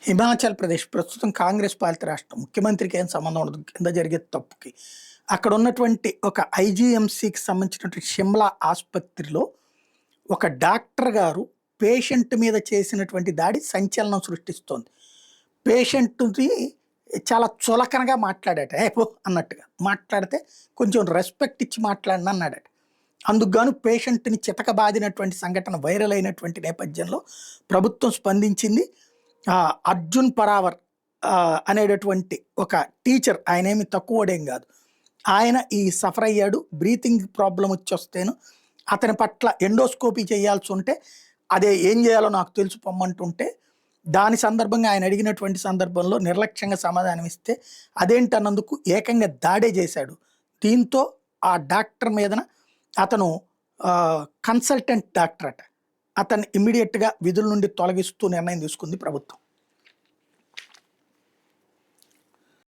హిమాచల్ ప్రదేశ్ ప్రస్తుతం కాంగ్రెస్ పాలిత రాష్ట్రం. ముఖ్యమంత్రికి ఏం సంబంధం ఉండదు కింద జరిగే తప్పుకి. అక్కడ ఉన్నటువంటి ఒక ఐజీఎంసీకి సంబంధించినటువంటి షిమ్లా ఆసుపత్రిలో ఒక డాక్టర్ గారు పేషెంట్ మీద చేసినటువంటి దాడి సంచలనం సృష్టిస్తోంది. పేషెంట్‌ని చాలా చులకనగా మాట్లాడాట. "ఏ పో" అన్నట్టుగా. మాట్లాడితే కొంచెం రెస్పెక్ట్ ఇచ్చి మాట్లాడండి అన్నాడట. అందుకు గాను పేషెంట్‌ని చితకబాదినటువంటి సంఘటన వైరల్ అయినటువంటి నేపథ్యంలో ప్రభుత్వం స్పందించింది. అర్జున్ పరావర్ అనేటటువంటి ఒక టీచర్, ఆయనేమి తక్కువోడేం కాదు. ఆయన ఈ సఫర్ అయ్యాడు. బ్రీతింగ్ ప్రాబ్లం వచ్చేస్తేను అతని పట్ల ఎండోస్కోపీ చేయాల్సి ఉంటే అదే ఏం చేయాలో నాకు తెలుసు పొమ్మంటుంటే దాని సందర్భంగా ఆయన అడిగినటువంటి సందర్భంలో నిర్లక్ష్యంగా సమాధానం ఇస్తే అదేంటన్నందుకు ఏకంగా దాడే చేశాడు. దీంతో ఆ డాక్టర్ మీదన అతను కన్సల్టెంట్ డాక్టర్ అట, అతన్ని ఇమ్మీడియట్గా విధుల నుండి తొలగిస్తూ నిర్ణయం తీసుకుంది ప్రభుత్వం.